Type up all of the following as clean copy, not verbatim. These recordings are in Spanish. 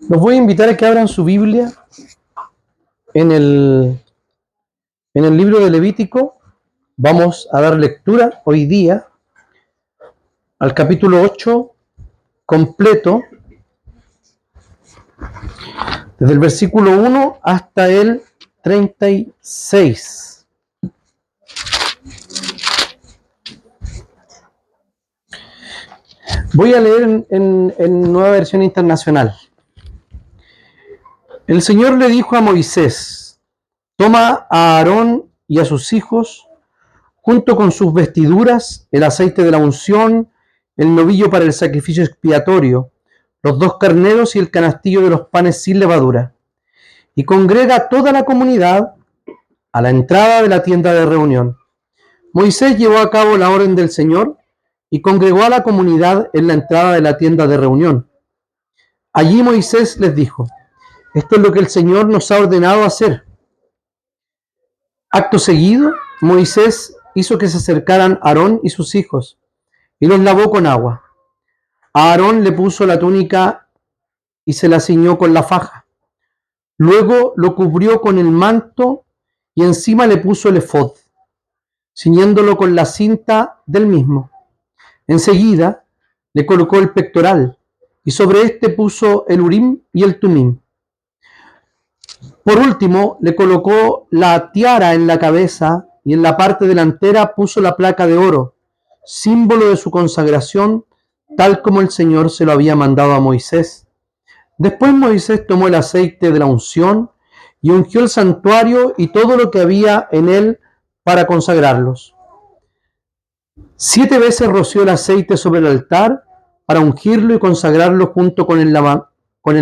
Los voy a invitar a que abran su Biblia en el, en el libro de Levítico. Vamos a dar lectura hoy día al capítulo 8 completo, desde el versículo 1 hasta el 36. Voy a leer en Nueva Versión Internacional. El Señor le dijo a Moisés: toma a Aarón y a sus hijos, junto con sus vestiduras, el aceite de la unción, el novillo para el sacrificio expiatorio, los 2 carneros y el canastillo de los panes sin levadura, y congrega a toda la comunidad a la entrada de la tienda de reunión. Moisés llevó a cabo la orden del Señor y congregó a la comunidad en la entrada de la tienda de reunión. Allí Moisés les dijo: esto es lo que el Señor nos ha ordenado hacer. Acto seguido, Moisés hizo que se acercaran Aarón y sus hijos y los lavó con agua. A Aarón le puso la túnica y se la ciñó con la faja. Luego lo cubrió con el manto y encima le puso el efod, ciñéndolo con la cinta del mismo. Enseguida le colocó el pectoral y sobre este puso el urim y el tumim. Por último, le colocó la tiara en la cabeza y en la parte delantera puso la placa de oro, símbolo de su consagración, tal como el Señor se lo había mandado a Moisés. Después Moisés tomó el aceite de la unción y ungió el santuario y todo lo que había en él para consagrarlos. 7 veces roció el aceite sobre el altar para ungirlo y consagrarlo junto con el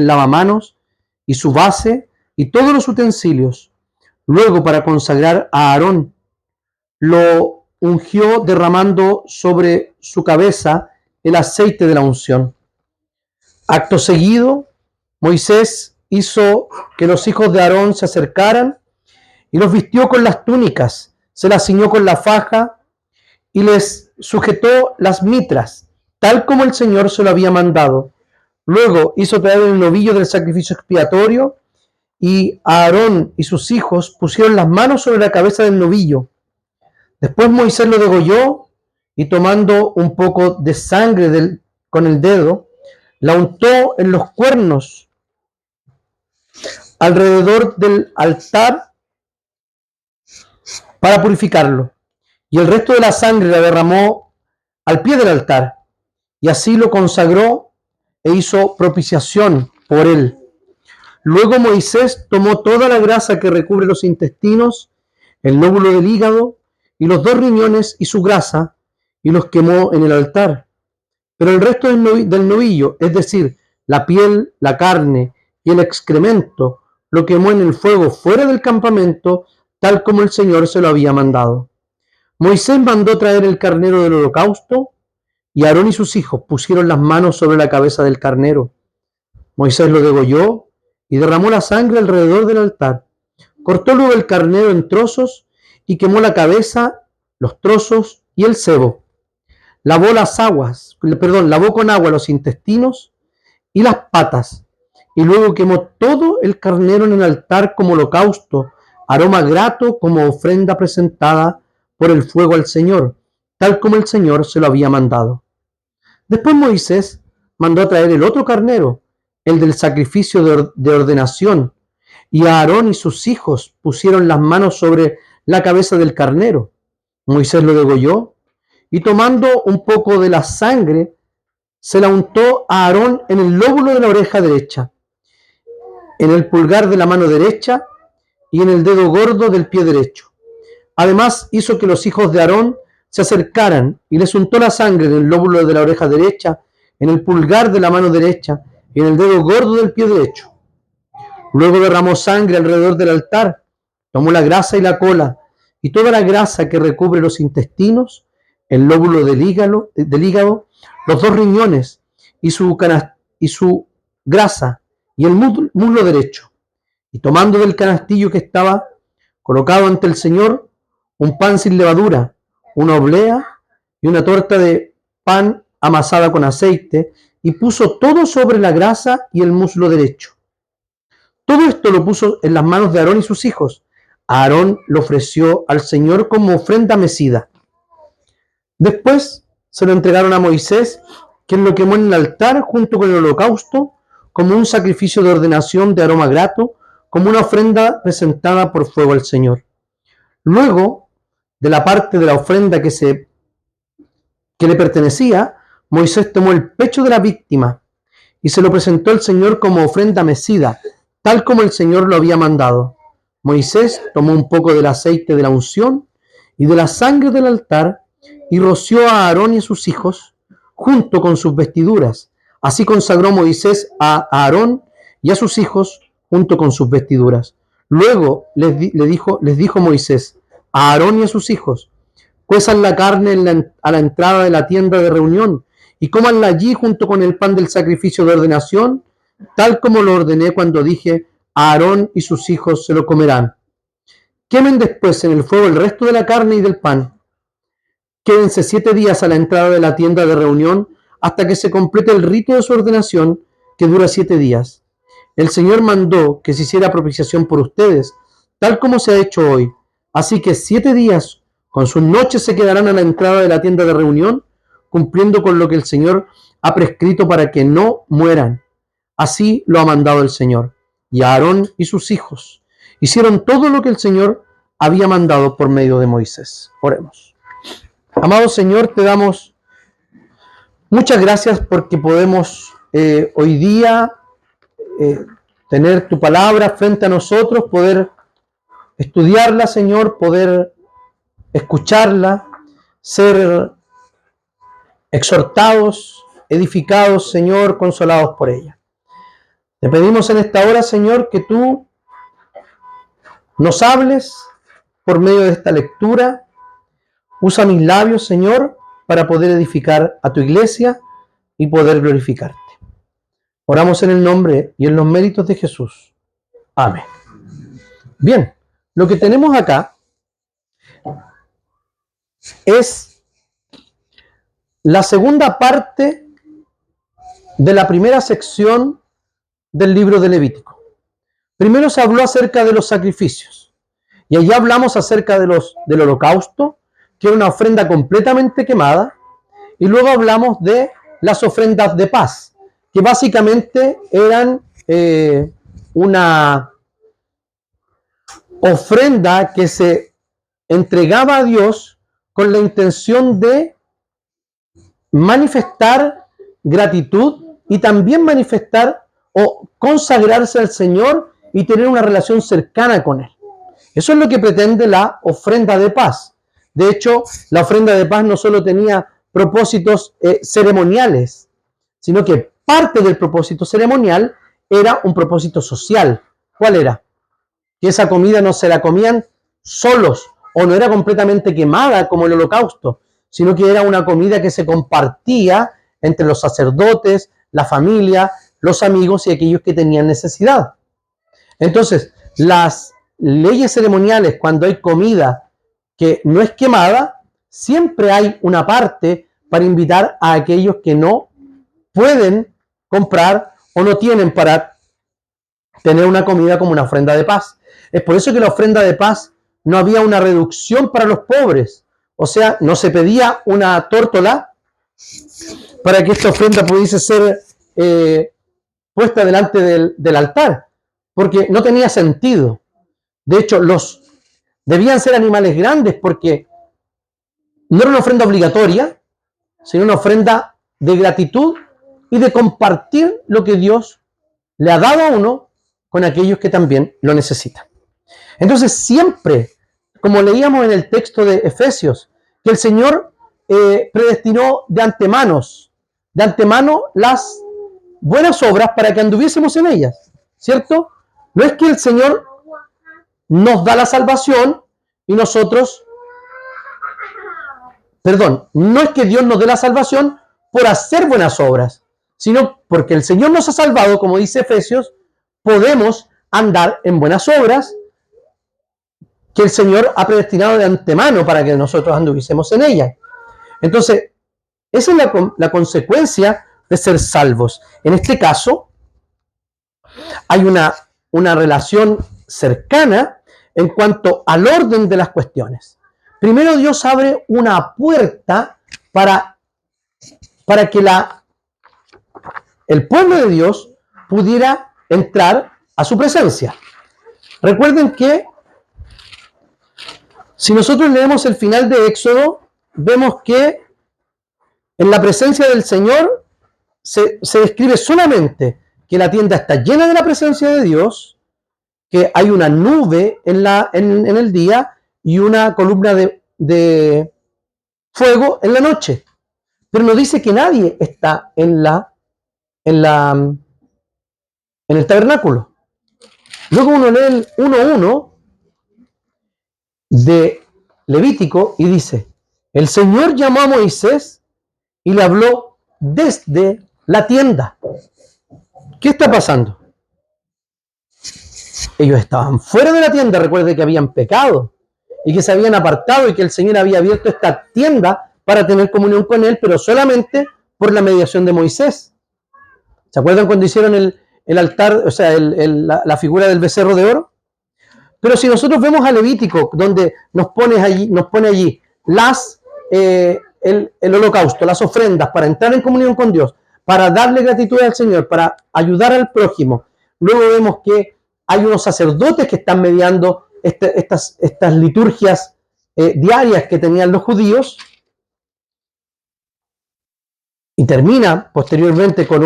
lavamanos y su base y todos los utensilios. Luego, para consagrar a Aarón, lo ungió derramando sobre su cabeza el aceite de la unción. Acto seguido, Moisés hizo que los hijos de Aarón se acercaran y los vistió con las túnicas, se las ciñó con la faja y les sujetó las mitras, tal como el Señor se lo había mandado. Luego hizo traer el novillo del sacrificio expiatorio y Aarón y sus hijos pusieron las manos sobre la cabeza del novillo. Después Moisés lo degolló y tomando un poco de sangre con el dedo, la untó en los cuernos alrededor del altar para purificarlo. Y el resto de la sangre la derramó al pie del altar. Y así lo consagró e hizo propiciación por él. Luego Moisés tomó toda la grasa que recubre los intestinos, el lóbulo del hígado y los 2 riñones y su grasa, y los quemó en el altar. Pero el resto del novillo, es decir, la piel, la carne y el excremento, lo quemó en el fuego fuera del campamento, tal como el Señor se lo había mandado. Moisés mandó traer el carnero del holocausto, y Aarón y sus hijos pusieron las manos sobre la cabeza del carnero. Moisés lo degolló y derramó la sangre alrededor del altar. Cortó luego el carnero en trozos y quemó la cabeza, los trozos y el sebo. Lavó con agua los intestinos y las patas, y luego quemó todo el carnero en el altar como holocausto, aroma grato como ofrenda presentada por el fuego al Señor, tal como el Señor se lo había mandado. Después Moisés mandó a traer el otro carnero, el del sacrificio de ordenación, y Aarón y sus hijos pusieron las manos sobre la cabeza del carnero. Moisés lo degolló y tomando un poco de la sangre, se la untó a Aarón en el lóbulo de la oreja derecha, en el pulgar de la mano derecha y en el dedo gordo del pie derecho. Además hizo que los hijos de Aarón se acercaran y les untó la sangre en el lóbulo de la oreja derecha, en el pulgar de la mano derecha y en el dedo gordo del pie derecho. Luego derramó sangre alrededor del altar, tomó la grasa y la cola y toda la grasa que recubre los intestinos, el lóbulo del hígado, los 2 riñones y su grasa y el muslo derecho. Y tomando del canastillo que estaba colocado ante el Señor, un pan sin levadura, una oblea y una torta de pan amasada con aceite y puso todo sobre la grasa y el muslo derecho. Todo esto lo puso en las manos de Aarón y sus hijos. Aarón lo ofreció al Señor como ofrenda mecida. Después se lo entregaron a Moisés, quien lo quemó en el altar junto con el holocausto, como un sacrificio de ordenación de aroma grato, como una ofrenda presentada por fuego al Señor. Luego, de la parte de la ofrenda que le pertenecía, Moisés tomó el pecho de la víctima y se lo presentó al Señor como ofrenda mecida, tal como el Señor lo había mandado. Moisés tomó un poco del aceite de la unción y de la sangre del altar y roció a Aarón y a sus hijos junto con sus vestiduras. Así consagró Moisés a Aarón y a sus hijos junto con sus vestiduras. Luego les dijo Moisés a Aarón y a sus hijos: cuezan la carne a la entrada de la tienda de reunión y cómanla allí junto con el pan del sacrificio de ordenación, tal como lo ordené cuando dije: Aarón y sus hijos se lo comerán. Quemen después en el fuego el resto de la carne y del pan. Quédense 7 días a la entrada de la tienda de reunión hasta que se complete el rito de su ordenación, que dura 7 días. El Señor mandó que se hiciera propiciación por ustedes, tal como se ha hecho hoy. Así que 7 días con sus noches se quedarán a la entrada de la tienda de reunión, cumpliendo con lo que el Señor ha prescrito para que no mueran. Así lo ha mandado el Señor. Y Aarón y sus hijos hicieron todo lo que el Señor había mandado por medio de Moisés. Oremos. Amado Señor, te damos muchas gracias porque podemos hoy día tener tu palabra frente a nosotros, poder estudiarla, Señor, poder escucharla, ser exhortados, edificados, Señor, consolados por ella. Te pedimos en esta hora, Señor, que tú nos hables por medio de esta lectura. Usa mis labios, Señor, para poder edificar a tu iglesia y poder glorificarte. Oramos en el nombre y en los méritos de Jesús. Amén. Bien, lo que tenemos acá es la segunda parte de la primera sección del libro de Levítico. Primero se habló acerca de los sacrificios y allí hablamos acerca del holocausto, que era una ofrenda completamente quemada, y luego hablamos de las ofrendas de paz, que básicamente eran una ofrenda que se entregaba a Dios con la intención de manifestar gratitud y también manifestar o consagrarse al Señor y tener una relación cercana con Él. Eso es lo que pretende la ofrenda de paz. De hecho, la ofrenda de paz no solo tenía propósitos ceremoniales, sino que parte del propósito ceremonial era un propósito social. ¿Cuál era? Que esa comida no se la comían solos o no era completamente quemada como el holocausto, sino que era una comida que se compartía entre los sacerdotes, la familia, los amigos y aquellos que tenían necesidad. Entonces, las leyes ceremoniales, cuando hay comida que no es quemada, siempre hay una parte para invitar a aquellos que no pueden comprar o no tienen para tener una comida como una ofrenda de paz. Es por eso que la ofrenda de paz no había una reducción para los pobres. O sea, no se pedía una tórtola para que esta ofrenda pudiese ser puesta delante del altar, porque no tenía sentido. De hecho, debían ser animales grandes porque no era una ofrenda obligatoria, sino una ofrenda de gratitud y de compartir lo que Dios le ha dado a uno con aquellos que también lo necesitan. Entonces, siempre, como leíamos en el texto de Efesios, que el Señor predestinó de antemano las buenas obras para que anduviésemos en ellas, ¿cierto? No es que el Señor nos da la salvación y nosotros, no es que Dios nos dé la salvación por hacer buenas obras, sino porque el Señor nos ha salvado, como dice Efesios, podemos andar en buenas obras que el Señor ha predestinado de antemano para que nosotros anduviésemos en ellas. Entonces, esa es la consecuencia de ser salvos. En este caso, hay una relación cercana en cuanto al orden de las cuestiones. Primero, Dios abre una puerta para que el pueblo de Dios pudiera entrar a su presencia. Recuerden que si nosotros leemos el final de Éxodo, vemos que en la presencia del Señor se describe solamente que la tienda está llena de la presencia de Dios, que hay una nube en el día y una columna de fuego en la noche. Pero no dice que nadie está en el tabernáculo. Luego uno lee el 1:1 de Levítico y dice: el Señor llamó a Moisés y le habló desde la tienda. ¿Qué está pasando? Ellos estaban fuera de la tienda. Recuerde que habían pecado y que se habían apartado y que el Señor había abierto esta tienda para tener comunión con Él, pero solamente por la mediación de Moisés. ¿Se acuerdan cuando hicieron el altar, o sea, la figura del becerro de oro? Pero si nosotros vemos a Levítico, donde nos pone allí el holocausto, las ofrendas para entrar en comunión con Dios, para darle gratitud al Señor, para ayudar al prójimo. Luego vemos que hay unos sacerdotes que están mediando estas liturgias diarias que tenían los judíos. Y termina posteriormente con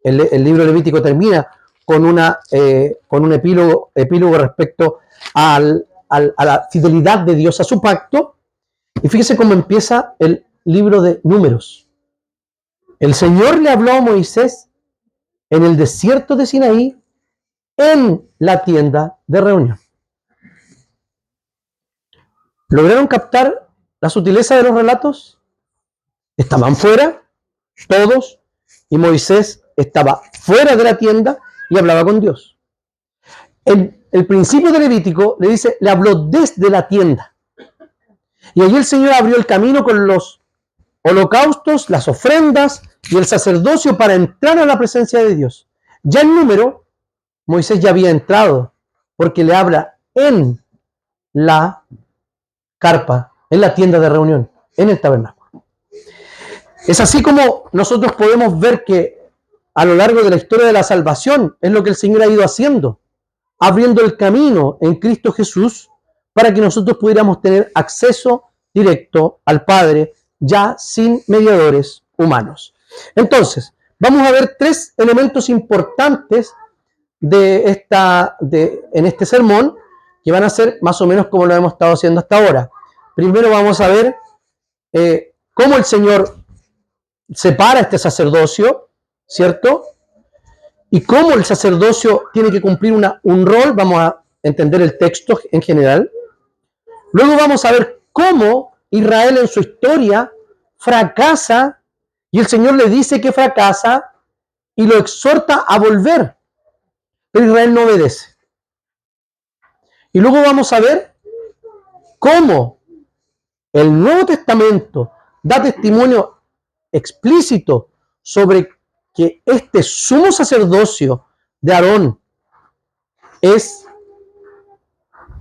el libro Levítico termina con un epílogo respecto a la fidelidad de Dios a su pacto. Y fíjese cómo empieza el libro de Números. El Señor le habló a Moisés en el desierto de Sinaí, en la tienda de reunión. ¿Lograron captar la sutileza de los relatos? Estaban fuera, todos, y Moisés estaba fuera de la tienda y hablaba con Dios. El principio de Levítico le dice, le habló desde la tienda. Y allí el Señor abrió el camino con los holocaustos, las ofrendas y el sacerdocio para entrar a la presencia de Dios. Ya en Número, Moisés ya había entrado, porque le habla en la carpa, en la tienda de reunión, en el tabernáculo. Es así como nosotros podemos ver que a lo largo de la historia de la salvación es lo que el Señor ha ido haciendo, abriendo el camino en Cristo Jesús para que nosotros pudiéramos tener acceso directo al Padre ya sin mediadores humanos. Entonces, vamos a ver tres elementos importantes en este sermón que van a ser más o menos como lo hemos estado haciendo hasta ahora. Primero vamos a ver cómo el Señor separa este sacerdocio, ¿cierto? Y cómo el sacerdocio tiene que cumplir un rol. Vamos a entender el texto en general. Luego vamos a ver cómo Israel en su historia fracasa y el Señor le dice que fracasa y lo exhorta a volver. Pero Israel no obedece. Y luego vamos a ver cómo el Nuevo Testamento da testimonio explícito sobre que este sumo sacerdocio de Aarón es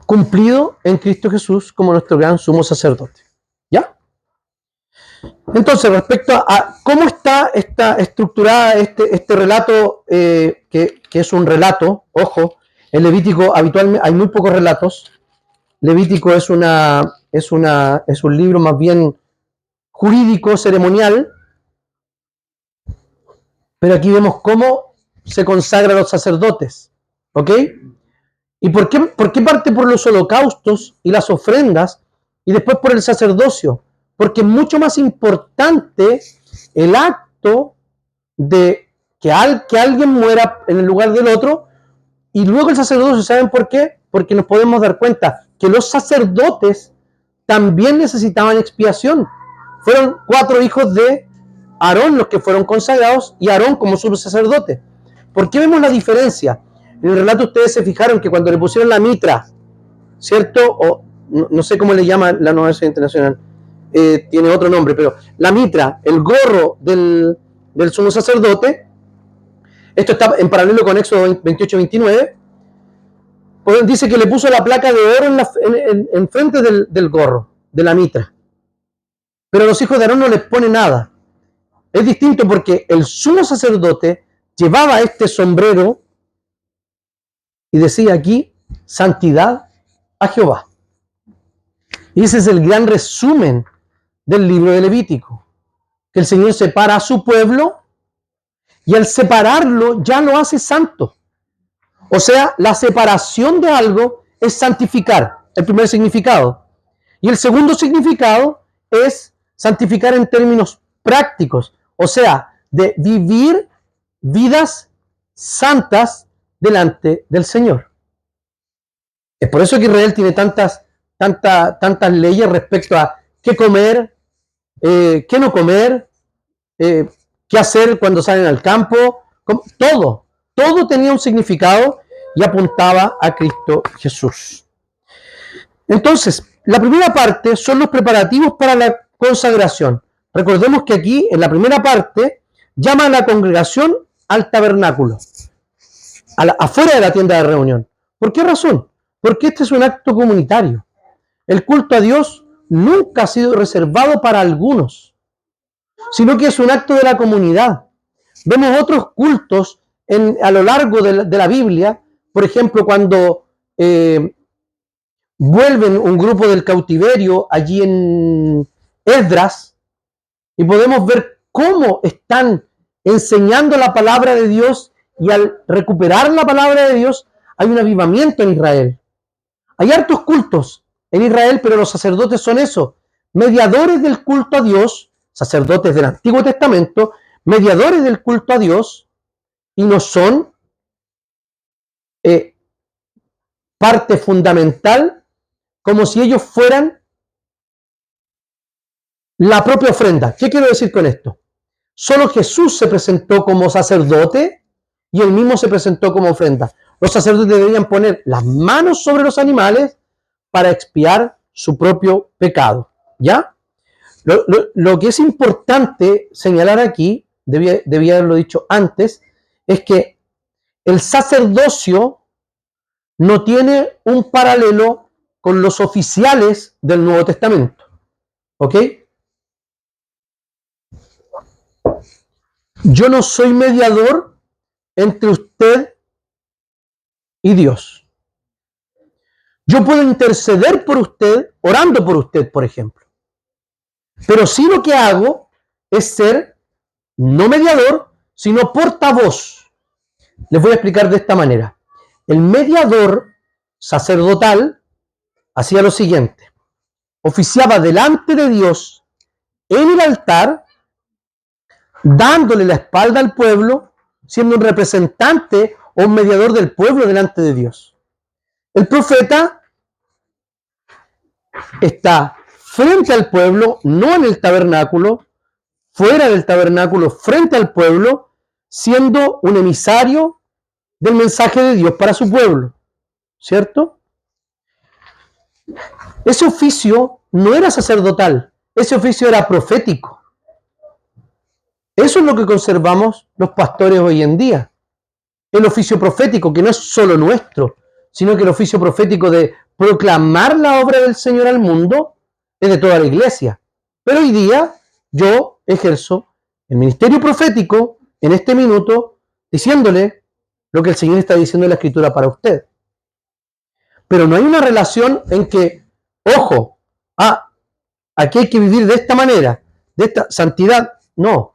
cumplido en Cristo Jesús como nuestro gran sumo sacerdote. ¿Ya? Entonces, respecto a cómo está estructurada este relato, que es un relato, ojo, en Levítico habitualmente hay muy pocos relatos. Levítico es un libro más bien jurídico, ceremonial, pero aquí vemos cómo se consagran los sacerdotes, ¿ok? ¿Y por qué parte por los holocaustos y las ofrendas y después por el sacerdocio? Porque es mucho más importante el acto de que alguien muera en el lugar del otro y luego el sacerdocio. ¿Saben por qué? Porque nos podemos dar cuenta que los sacerdotes también necesitaban expiación. Fueron 4 hijos de Aarón los que fueron consagrados y Aarón como sumo sacerdote. ¿Por qué vemos la diferencia? En el relato ustedes se fijaron que cuando le pusieron la mitra, ¿cierto? O no sé cómo le llaman la Nueva Versión Internacional, tiene otro nombre, pero la mitra, el gorro del del sumo sacerdote. Esto está en paralelo con Éxodo 28-29. Pues dice que le puso la placa de oro en frente del gorro, de la mitra. Pero a los hijos de Aarón no les pone nada. Es distinto porque el sumo sacerdote llevaba este sombrero y decía aquí, santidad a Jehová. Y ese es el gran resumen del libro de Levítico, que el Señor separa a su pueblo y al separarlo ya lo hace santo. O sea, la separación de algo es santificar, el primer significado. Y el segundo significado es santificar en términos prácticos, o sea, de vivir vidas santas delante del Señor. Es por eso que Israel tiene tantas leyes respecto a qué comer, qué no comer, qué hacer cuando salen al campo, todo tenía un significado y apuntaba a Cristo Jesús. Entonces, la primera parte son los preparativos para la consagración. Recordemos que aquí, en la primera parte, llama a la congregación al tabernáculo, afuera de la tienda de reunión. ¿Por qué razón? Porque este es un acto comunitario. El culto a Dios nunca ha sido reservado para algunos, sino que es un acto de la comunidad. Vemos otros cultos a lo largo de la Biblia, por ejemplo, cuando vuelven un grupo del cautiverio allí en Esdras, y podemos ver cómo están enseñando la palabra de Dios, y al recuperar la palabra de Dios hay un avivamiento en Israel. Hay hartos cultos en Israel, pero los sacerdotes son eso, mediadores del culto a Dios, sacerdotes del Antiguo Testamento, mediadores del culto a Dios, y no son parte fundamental, como si ellos fueran la propia ofrenda. ¿Qué quiero decir con esto? Solo Jesús se presentó como sacerdote y él mismo se presentó como ofrenda. Los sacerdotes deberían poner las manos sobre los animales para expiar su propio pecado. ¿Ya? Lo que es importante señalar aquí, debía haberlo dicho antes, es que el sacerdocio no tiene un paralelo con los oficiales del Nuevo Testamento. ¿Ok? Yo no soy mediador entre usted y Dios. Yo puedo interceder por usted, orando por usted, por ejemplo. Pero sí lo que hago es ser no mediador, sino portavoz. Les voy a explicar de esta manera. El mediador sacerdotal hacía lo siguiente. Oficiaba delante de Dios en el altar, dándole la espalda al pueblo, siendo un representante o un mediador del pueblo delante de Dios. El profeta está frente al pueblo, no en el tabernáculo, fuera del tabernáculo, frente al pueblo, siendo un emisario del mensaje de Dios para su pueblo, ¿cierto? Ese oficio no era sacerdotal, ese oficio era profético. Eso es lo que conservamos los pastores hoy en día. El oficio profético, que no es solo nuestro, sino que el oficio profético de proclamar la obra del Señor al mundo es de toda la iglesia. Pero hoy día yo ejerzo el ministerio profético en este minuto diciéndole lo que el Señor está diciendo en la Escritura para usted. Pero no hay una relación en que, ojo, aquí hay que vivir de esta manera, de esta santidad, no.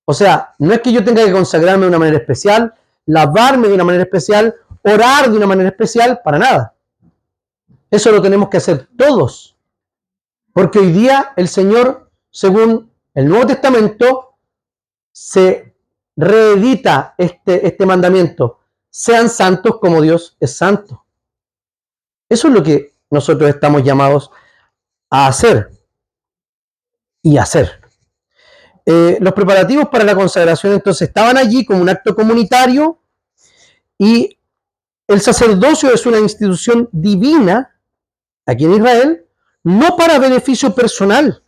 O sea, no es que yo tenga que consagrarme de una manera especial, lavarme de una manera especial, orar de una manera especial, para nada. Eso lo tenemos que hacer todos. Porque hoy día el Señor, según el Nuevo Testamento, se reedita este mandamiento. Sean santos como Dios es santo. Eso es lo que nosotros estamos llamados a hacer y hacer. Los preparativos para la consagración entonces estaban allí como un acto comunitario, y el sacerdocio es una institución divina aquí en Israel, no para beneficio personal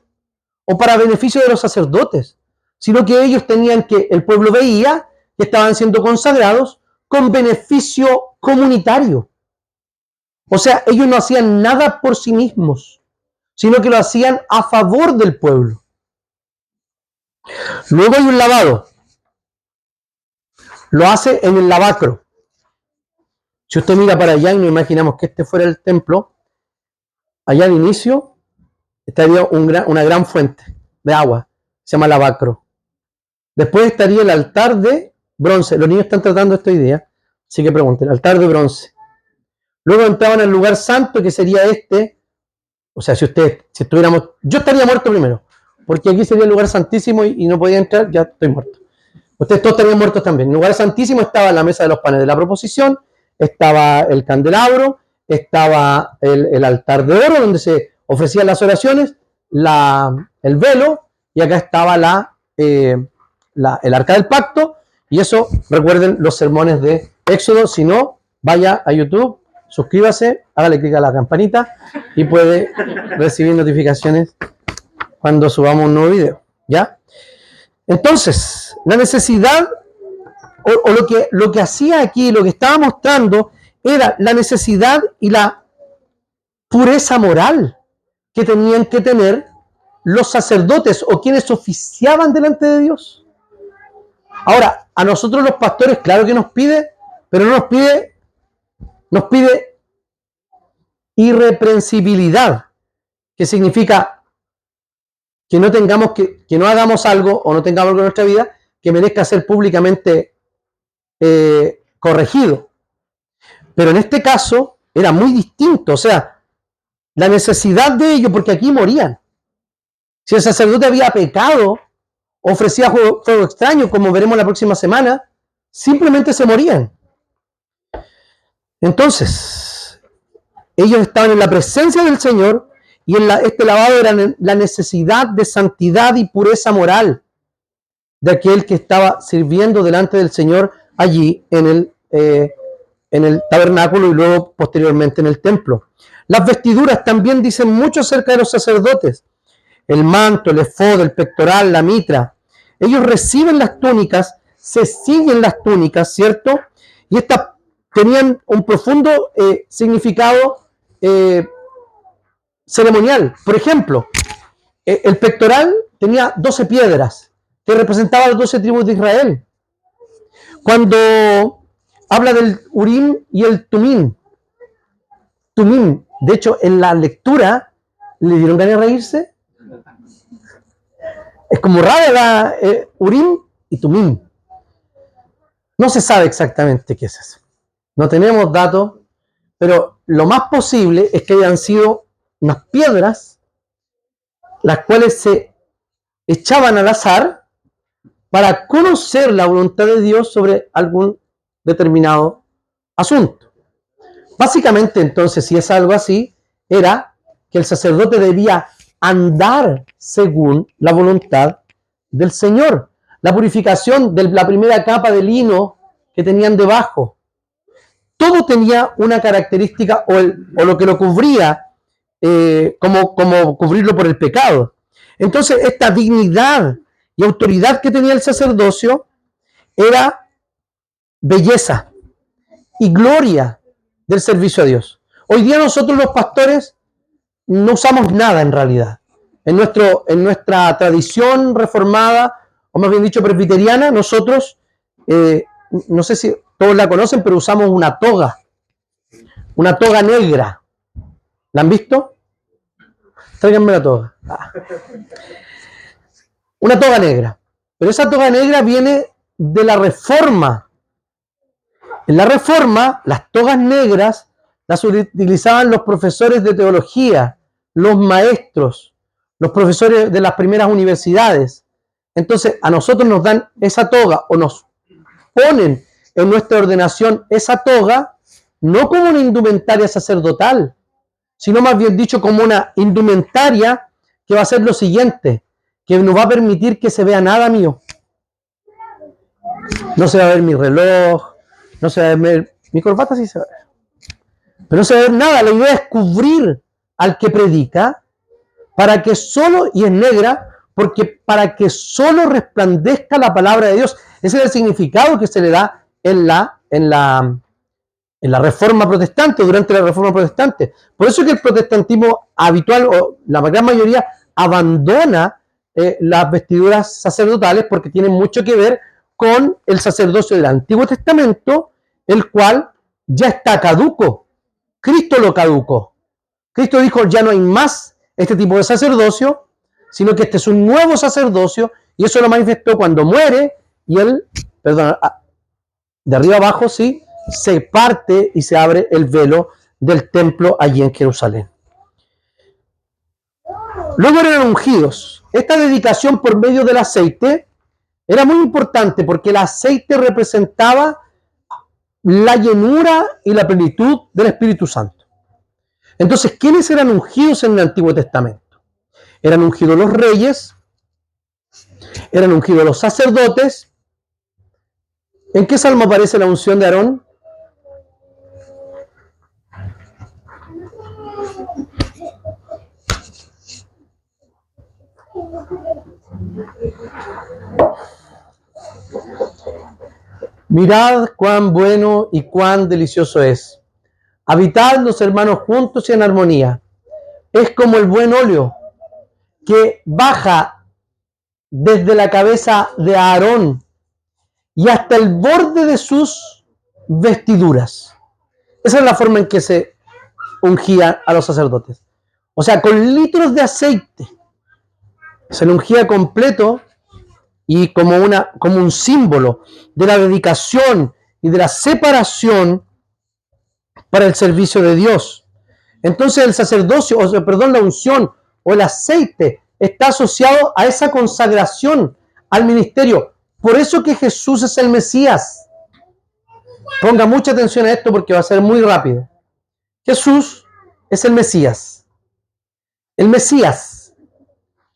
o para beneficio de los sacerdotes, sino que ellos tenían que, el pueblo veía que estaban siendo consagrados con beneficio comunitario. O sea, ellos no hacían nada por sí mismos, sino que lo hacían a favor del pueblo. Luego hay un lavado. Lo hace en el lavacro. Si usted mira para allá y nos imaginamos que este fuera el templo, allá al inicio estaría una gran fuente de agua, se llama lavacro. Después estaría el altar de bronce. Los niños están tratando esto hoy día, así que pregunten, altar de bronce. Luego entraban al lugar santo, que sería este. O sea, si estuviéramos, yo estaría muerto primero, porque aquí sería el lugar santísimo y no podía entrar, ya estoy muerto. Ustedes todos estarían muertos también. En el lugar santísimo estaba la mesa de los panes de la proposición, estaba el candelabro, estaba el altar de oro donde se ofrecían las oraciones, el velo, y acá estaba el arca del pacto. Y eso, recuerden los sermones de Éxodo. Si no, vaya a YouTube, suscríbase, hágale clic a la campanita y puede recibir notificaciones cuando subamos un nuevo video, ¿ya? Entonces, la necesidad, o lo que hacía aquí, lo que estaba mostrando, era la necesidad y la pureza moral que tenían que tener los sacerdotes o quienes oficiaban delante de Dios. Ahora, a nosotros los pastores, claro que nos pide, pero no nos pide irreprensibilidad, que significa que no tengamos que no hagamos algo o no tengamos algo en nuestra vida que merezca ser públicamente corregido. Pero en este caso era muy distinto, o sea, la necesidad de ello, porque aquí morían. Si el sacerdote había pecado, ofrecía fuego extraño, como veremos la próxima semana, simplemente se morían. Entonces, ellos estaban en la presencia del Señor y este lavado era la necesidad de santidad y pureza moral de aquel que estaba sirviendo delante del Señor allí en el tabernáculo y luego posteriormente en el templo. Las vestiduras también dicen mucho acerca de los sacerdotes. El manto, el efod, el pectoral, la mitra. Ellos reciben las túnicas, se siguen las túnicas, ¿cierto? Y estas tenían un profundo significado ceremonial. Por ejemplo, el pectoral tenía 12 piedras que representaban las 12 tribus de Israel. Cuando habla del Urim y el Tumim, de hecho, en la lectura, ¿le dieron ganas de reírse? Es como rara Urim y Tumim. No se sabe exactamente qué es eso. No tenemos datos, pero lo más posible es que hayan sido unas piedras las cuales se echaban al azar para conocer la voluntad de Dios sobre algún determinado asunto. Básicamente, entonces, si es algo así, era que el sacerdote debía andar según la voluntad del Señor. La purificación de la primera capa de lino que tenían debajo. Todo tenía una característica o lo que lo cubría como cubrirlo por el pecado. Entonces, esta dignidad y autoridad que tenía el sacerdocio era belleza y gloria del servicio a Dios. Hoy día nosotros los pastores no usamos nada en realidad. En nuestra tradición reformada, o más bien dicho presbiteriana, nosotros, no sé si todos la conocen, pero usamos una toga negra. ¿La han visto? Tráiganme la toga. Una toga negra. Pero esa toga negra viene de la Reforma. En la Reforma, las togas negras las utilizaban los profesores de teología, los maestros, los profesores de las primeras universidades. Entonces, a nosotros nos dan esa toga o nos ponen en nuestra ordenación esa toga, no como una indumentaria sacerdotal, sino más bien dicho como una indumentaria que va a ser lo siguiente, que nos va a permitir que se vea nada mío. No se va a ver mi reloj, no se va a ver mi corbata, sí se va a ver. Pero no se va a ver nada. La idea es cubrir al que predica para que solo, y es negra, porque para que solo resplandezca la palabra de Dios. Ese es el significado que se le da en la Reforma Protestante, durante la Reforma Protestante. Por eso es que el protestantismo habitual, o la gran mayoría, abandona las vestiduras sacerdotales porque tienen mucho que ver con el sacerdocio del Antiguo Testamento, el cual ya está caduco. Cristo lo caducó. Cristo dijo, ya no hay más este tipo de sacerdocio, sino que este es un nuevo sacerdocio, y eso lo manifestó cuando muere, y él, perdón, de arriba abajo, sí, se parte y se abre el velo del templo allí en Jerusalén. Luego eran ungidos. Esta dedicación por medio del aceite era muy importante porque el aceite representaba la llenura y la plenitud del Espíritu Santo. Entonces, ¿quiénes eran ungidos en el Antiguo Testamento? Eran ungidos los reyes, eran ungidos los sacerdotes. ¿En qué salmo aparece la unción de Aarón? Mirad cuán bueno y cuán delicioso es. Habitad los hermanos juntos y en armonía. Es como el buen óleo que baja desde la cabeza de Aarón y hasta el borde de sus vestiduras. Esa es la forma en que se ungía a los sacerdotes. O sea, con litros de aceite. Se le ungía completo y como un símbolo de la dedicación y de la separación para el servicio de Dios. Entonces el sacerdocio, la unción o el aceite está asociado a esa consagración al ministerio. Por eso que Jesús es el Mesías. Ponga mucha atención a esto porque va a ser muy rápido. Jesús es el Mesías. El Mesías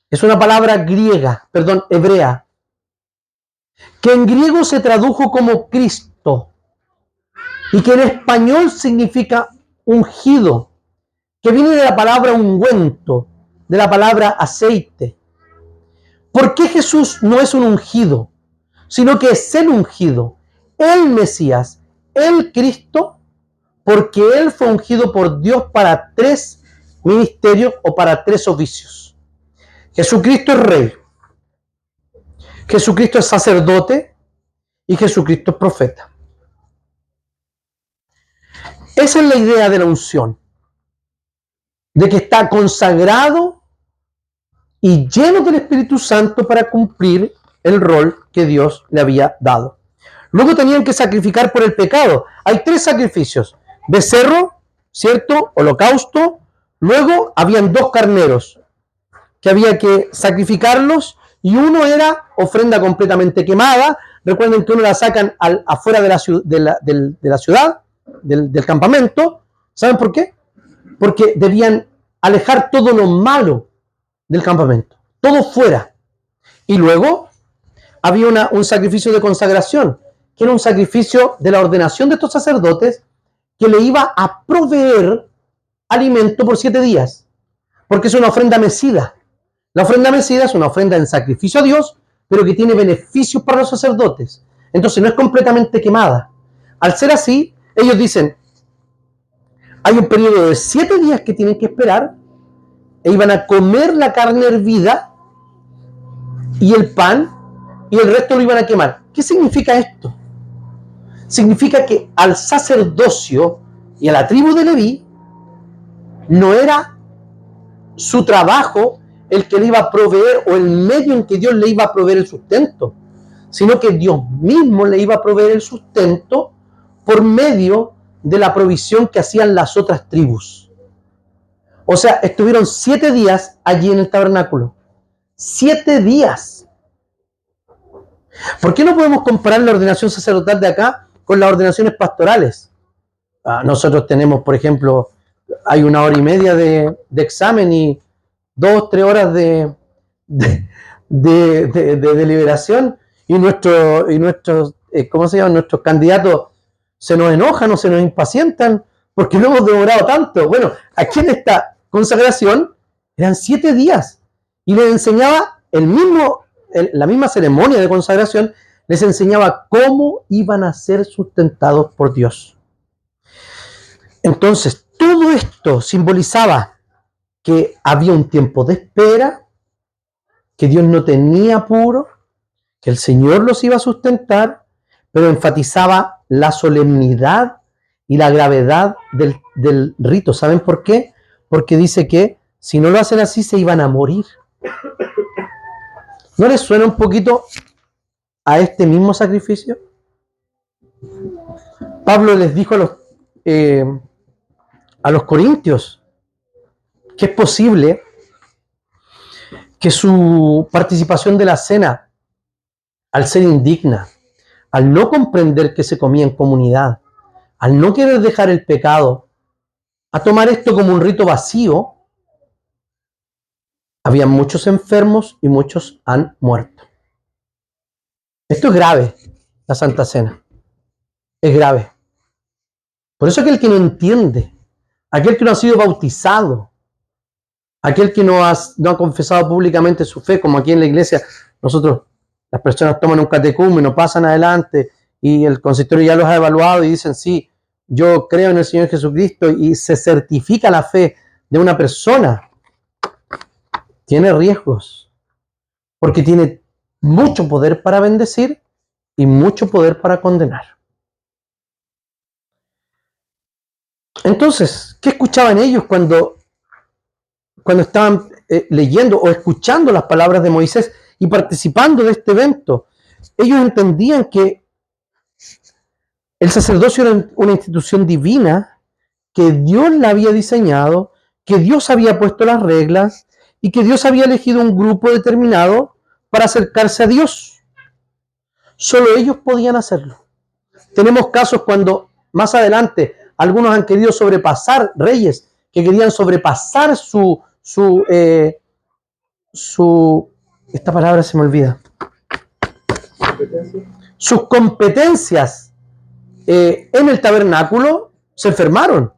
es una palabra hebrea, que en griego se tradujo como Cristo y que en español significa ungido, que viene de la palabra ungüento, de la palabra aceite. ¿Por qué Jesús no es un ungido, sino que es el ungido, el Mesías, el Cristo? Porque Él fue ungido por Dios para 3 ministerios o para 3 oficios. Jesucristo es rey, Jesucristo es sacerdote y Jesucristo es profeta. Esa es la idea de la unción, de que está consagrado y lleno del Espíritu Santo para cumplir el rol que Dios le había dado. Luego tenían que sacrificar por el pecado. Hay 3 sacrificios: becerro, ¿cierto? Holocausto. Luego habían 2 carneros que había que sacrificarlos, y uno era ofrenda completamente quemada. Recuerden que uno la sacan afuera de la ciudad, del campamento. ¿Saben por qué? Porque debían alejar todo lo malo del campamento, todo fuera. Y luego había un sacrificio de consagración, que era un sacrificio de la ordenación de estos sacerdotes, que le iba a proveer alimento por 7 días, porque es una ofrenda mecida. La ofrenda mecida es una ofrenda en sacrificio a Dios, pero que tiene beneficios para los sacerdotes. Entonces no es completamente quemada. Al ser así, ellos dicen, hay un periodo de 7 días que tienen que esperar, e iban a comer la carne hervida y el pan, y el resto lo iban a quemar. ¿Qué significa esto? Significa que al sacerdocio y a la tribu de Leví no era su trabajo el que le iba a proveer, o el medio en que Dios le iba a proveer el sustento, sino que Dios mismo le iba a proveer el sustento por medio de la provisión que hacían las otras tribus. O sea, estuvieron 7 días allí en el tabernáculo. 7 días. ¿Por qué no podemos comparar la ordenación sacerdotal de acá con las ordenaciones pastorales? Nosotros tenemos, por ejemplo, hay 1 hora y media de examen y 2-3 horas de deliberación, y nuestros ¿cómo se llama? Nuestros candidatos se nos enojan o se nos impacientan porque no hemos demorado tanto. Bueno, aquí en esta consagración eran 7 días y les enseñaba la misma ceremonia de consagración les enseñaba cómo iban a ser sustentados por Dios. Entonces, todo esto simbolizaba que había un tiempo de espera, que Dios no tenía apuro, que el Señor los iba a sustentar, pero enfatizaba la solemnidad y la gravedad del rito. ¿Saben por qué? Porque dice que si no lo hacen así se iban a morir. ¿No les suena un poquito a este mismo sacrificio? Pablo les dijo a los corintios que es posible que su participación de la cena, al ser indigna, al no comprender que se comía en comunidad, al no querer dejar el pecado, a tomar esto como un rito vacío, había muchos enfermos y muchos han muerto. Esto es grave, la Santa Cena. Es grave. Por eso aquel que no entiende, aquel que no ha sido bautizado, aquel que no ha confesado públicamente su fe, como aquí en la iglesia, las personas toman un catecúmeno, pasan adelante y el consistorio ya los ha evaluado y dicen, sí, yo creo en el Señor Jesucristo, y se certifica la fe de una persona, tiene riesgos, porque tiene mucho poder para bendecir y mucho poder para condenar. Entonces, ¿qué escuchaban ellos cuando estaban leyendo o escuchando las palabras de Moisés y participando de este evento? Ellos entendían que el sacerdocio era una institución divina, que Dios la había diseñado, que Dios había puesto las reglas y que Dios había elegido un grupo determinado para acercarse a Dios. Solo ellos podían hacerlo. Tenemos casos cuando más adelante algunos han querido sobrepasar, reyes que querían sobrepasar esta palabra se me olvida, sus competencias en el tabernáculo, se enfermaron.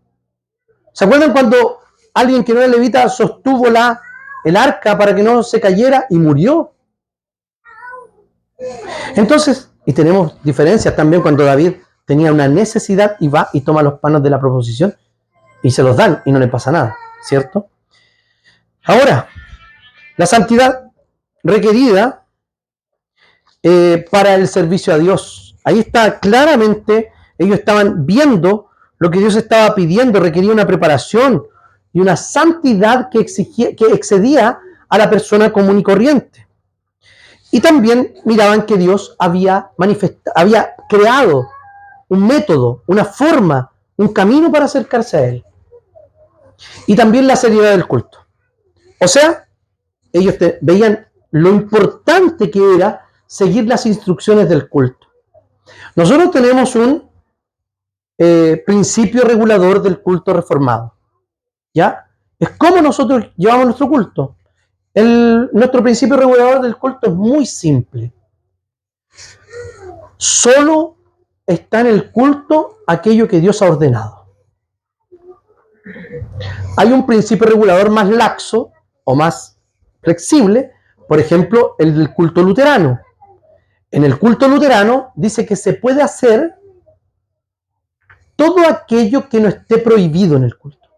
¿Se acuerdan cuando alguien que no era levita sostuvo el arca para que no se cayera y murió? Entonces, y tenemos diferencias también cuando David tenía una necesidad y va y toma los panes de la proposición y se los dan y no le pasa nada, ¿cierto? Ahora, la santidad requerida para el servicio a Dios. Ahí está claramente, ellos estaban viendo lo que Dios estaba pidiendo, requería una preparación y una santidad que excedía a la persona común y corriente. Y también miraban que Dios había creado un método, una forma, un camino para acercarse a Él. Y también la seriedad del culto. O sea, ellos veían lo importante que era seguir las instrucciones del culto. Nosotros tenemos un principio regulador del culto reformado. ¿Ya? Es como nosotros llevamos nuestro culto. Nuestro principio regulador del culto es muy simple. Solo está en el culto aquello que Dios ha ordenado. Hay un principio regulador más laxo o más flexible, por ejemplo, el del culto luterano. En el culto luterano dice que se puede hacer todo aquello que no esté prohibido en el culto.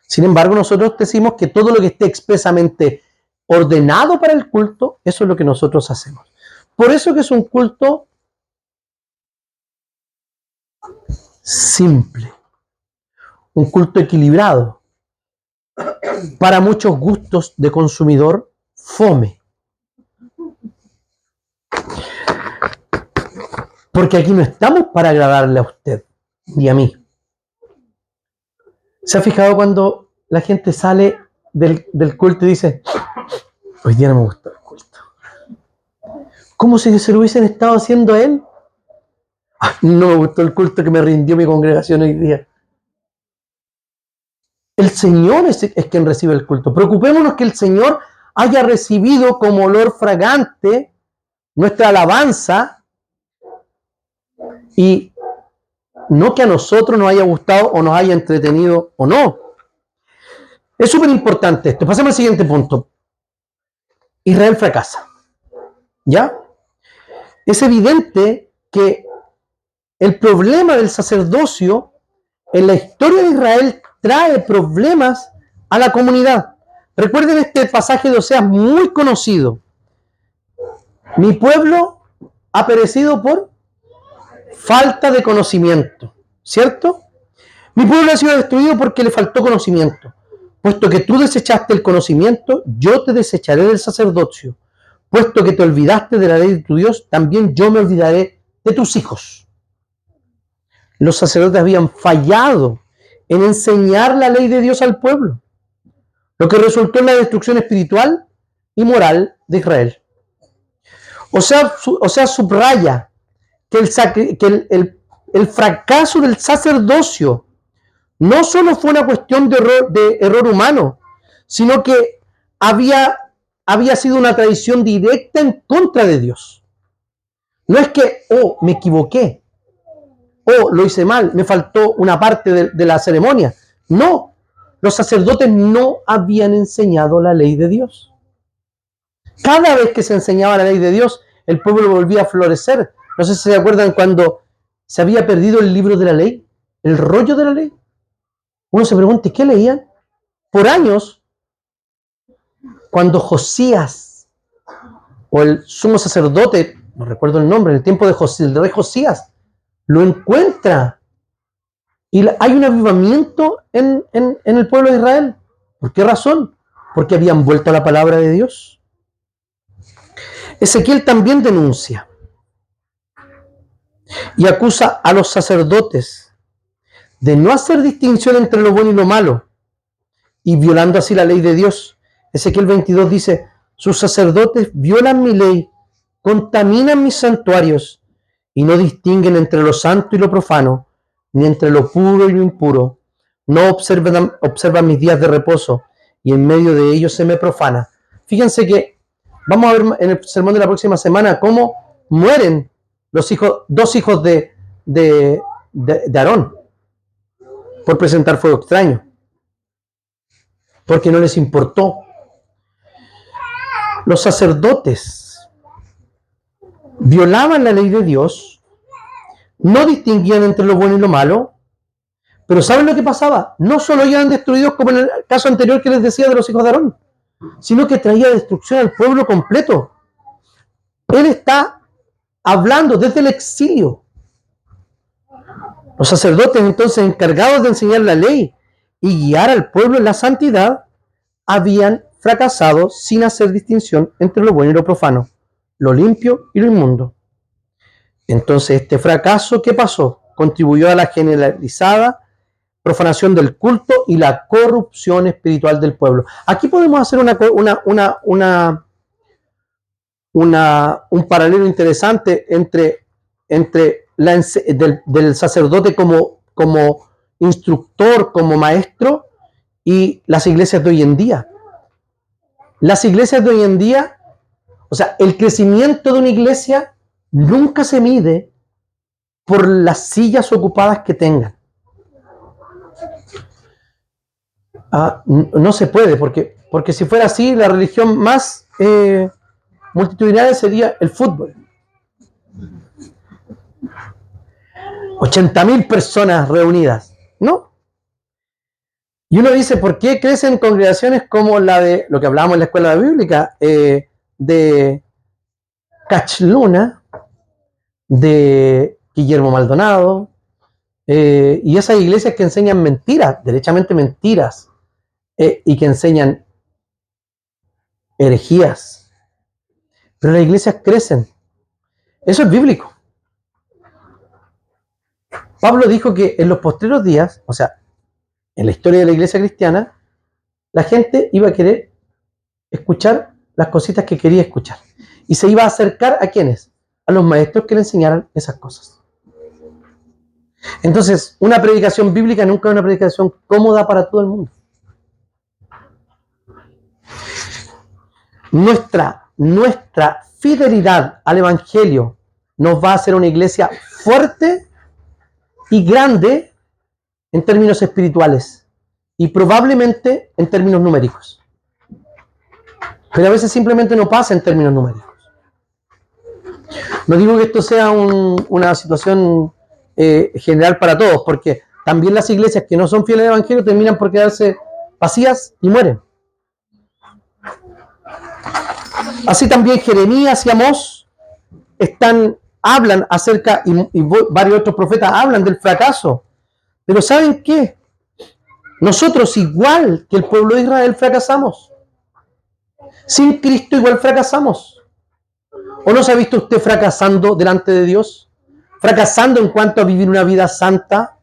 Sin embargo, nosotros decimos que todo lo que esté expresamente ordenado para el culto, eso es lo que nosotros hacemos. Por eso que es un culto simple, un culto equilibrado, para muchos gustos de consumidor, fome. Porque aquí no estamos para agradarle a usted ni a mí. ¿Se ha fijado cuando la gente sale del culto y dice, hoy día no me gustó el culto? Como si se lo hubiesen estado haciendo a él. No me gustó el culto que me rindió mi congregación hoy día. El Señor es quien recibe el culto. Preocupémonos que el Señor haya recibido como olor fragante nuestra alabanza y no que a nosotros nos haya gustado o nos haya entretenido o no. Es súper importante esto. Pasemos al siguiente punto. Israel fracasa. ¿Ya? Es evidente que el problema del sacerdocio en la historia de Israel trae problemas a la comunidad. Recuerden este pasaje de Oseas muy conocido. Mi pueblo ha perecido por falta de conocimiento, ¿cierto? Mi pueblo ha sido destruido porque le faltó conocimiento. Puesto que tú desechaste el conocimiento, yo te desecharé del sacerdocio. Puesto que te olvidaste de la ley de tu Dios, también yo me olvidaré de tus hijos. Los sacerdotes habían fallado en enseñar la ley de Dios al pueblo, lo que resultó en la destrucción espiritual y moral de Israel. O sea, subraya que el fracaso del sacerdocio no solo fue una cuestión de error humano, sino que había sido una traición directa en contra de Dios. No es que, me equivoqué, lo hice mal, me faltó una parte de la ceremonia. No, los sacerdotes no habían enseñado la ley de Dios. Cada vez que se enseñaba la ley de Dios, el pueblo volvía a florecer. No sé si se acuerdan cuando se había perdido el libro de la ley, el rollo de la ley. Uno se pregunta, ¿qué leían? Por años, cuando Josías, o el sumo sacerdote, no recuerdo el nombre, en el tiempo del rey Josías, lo encuentra. Y hay un avivamiento en el pueblo de Israel. ¿Por qué razón? Porque habían vuelto a la palabra de Dios. Ezequiel también denuncia y acusa a los sacerdotes de no hacer distinción entre lo bueno y lo malo, y violando así la ley de Dios. Ezequiel 22 dice, sus sacerdotes violan mi ley, contaminan mis santuarios, y no distinguen entre lo santo y lo profano, ni entre lo puro y lo impuro. No observan mis días de reposo, y en medio de ellos se me profana. Fíjense que vamos a ver en el sermón de la próxima semana cómo mueren dos hijos de Aarón por presentar fuego extraño, porque no les importó. Los sacerdotes violaban la ley de Dios, no distinguían entre lo bueno y lo malo, pero ¿saben lo que pasaba? No solo eran destruidos como en el caso anterior que les decía de los hijos de Aarón, sino que traía destrucción al pueblo completo. Él está hablando desde el exilio. Los sacerdotes, entonces, encargados de enseñar la ley y guiar al pueblo en la santidad, habían fracasado sin hacer distinción entre lo bueno y lo profano, lo limpio y lo inmundo. Entonces, este fracaso, ¿qué pasó? Contribuyó a la generalizada profanación del culto y la corrupción espiritual del pueblo. Aquí podemos hacer un paralelo interesante entre del sacerdote como instructor, como maestro, y las iglesias de hoy en día. Las iglesias de hoy en día, o sea, el crecimiento de una iglesia nunca se mide por las sillas ocupadas que tengan. No se puede, porque si fuera así, la religión más multitudinaria sería el fútbol. 80.000 personas reunidas, ¿no? Y uno dice, ¿por qué crecen congregaciones como la de, lo que hablábamos en la escuela bíblica, de Cachluna, de Guillermo Maldonado, y esas iglesias que enseñan mentiras, derechamente mentiras, y que enseñan herejías? Pero las iglesias crecen. Eso es bíblico. Pablo dijo que en los postreros días, o sea, en la historia de la iglesia cristiana, la gente iba a querer escuchar las cositas que quería escuchar. Y se iba a acercar ¿a quiénes? A los maestros que le enseñaran esas cosas. Entonces, una predicación bíblica nunca es una predicación cómoda para todo el mundo. Nuestra fidelidad al Evangelio nos va a hacer una iglesia fuerte y grande en términos espirituales y probablemente en términos numéricos. pero a veces simplemente no pasa en términos numéricos. No digo que esto sea una situación general para todos, porque también las iglesias que no son fieles al Evangelio terminan por quedarse vacías y mueren. Así también Jeremías y Amós hablan acerca, y varios otros profetas hablan del fracaso. Pero ¿saben qué? Nosotros, igual que el pueblo de Israel, fracasamos. Sin Cristo igual fracasamos. ¿O no se ha visto usted fracasando delante de Dios? ¿Fracasando en cuanto a vivir una vida santa?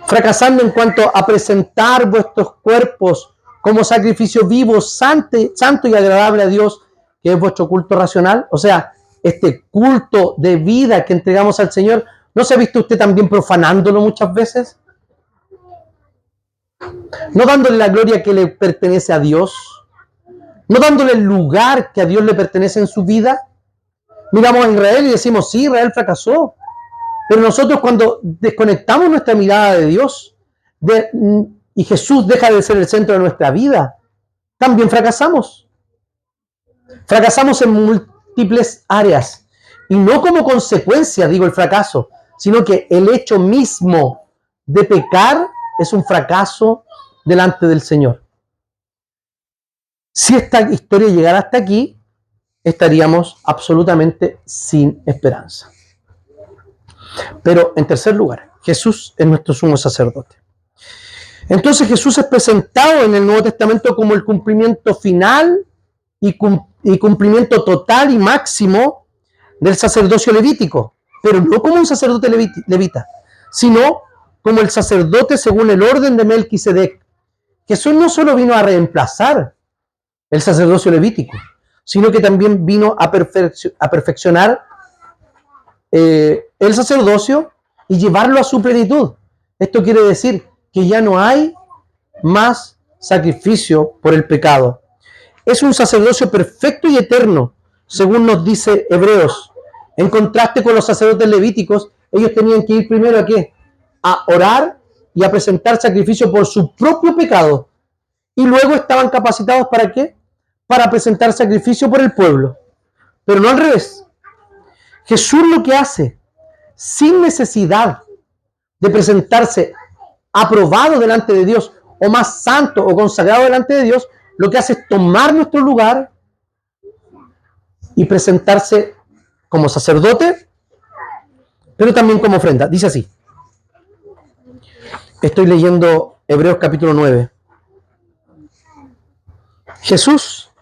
¿Fracasando en cuanto a presentar vuestros cuerpos como sacrificio vivo, santo y agradable a Dios, que es vuestro culto racional? O sea, este culto de vida que entregamos al Señor, ¿no se ha visto usted también profanándolo muchas veces? ¿No dándole la gloria que le pertenece a Dios? ¿No dándole el lugar que a Dios le pertenece en su vida? Miramos a Israel y decimos, sí, Israel fracasó. Pero nosotros cuando desconectamos nuestra mirada de Dios y Jesús deja de ser el centro de nuestra vida, también fracasamos. Fracasamos en múltiples áreas. Y no como consecuencia, digo, el fracaso, sino que el hecho mismo de pecar es un fracaso delante del Señor. Si esta historia llegara hasta aquí, estaríamos absolutamente sin esperanza. Pero en tercer lugar, Jesús es nuestro sumo sacerdote. Entonces Jesús es presentado en el Nuevo Testamento como el cumplimiento final y cumplimiento total y máximo del sacerdocio levítico, pero no como un sacerdote levita, sino como el sacerdote según el orden de Melquisedec. Jesús no solo vino a reemplazar el sacerdocio levítico, sino que también vino a perfeccionar el sacerdocio y llevarlo a su plenitud. Esto quiere decir que ya no hay más sacrificio por el pecado. Es un sacerdocio perfecto y eterno, según nos dice Hebreos. En contraste con los sacerdotes levíticos, ellos tenían que ir primero ¿a qué? A orar y a presentar sacrificio por su propio pecado. Y luego estaban capacitados ¿para qué? Para presentar sacrificio por el pueblo. Pero no al revés. Jesús lo que hace, sin necesidad de presentarse aprobado delante de Dios, o más santo o consagrado delante de Dios, lo que hace es tomar nuestro lugar y presentarse como sacerdote, pero también como ofrenda. Dice así. Estoy leyendo Hebreos capítulo 9. Jesús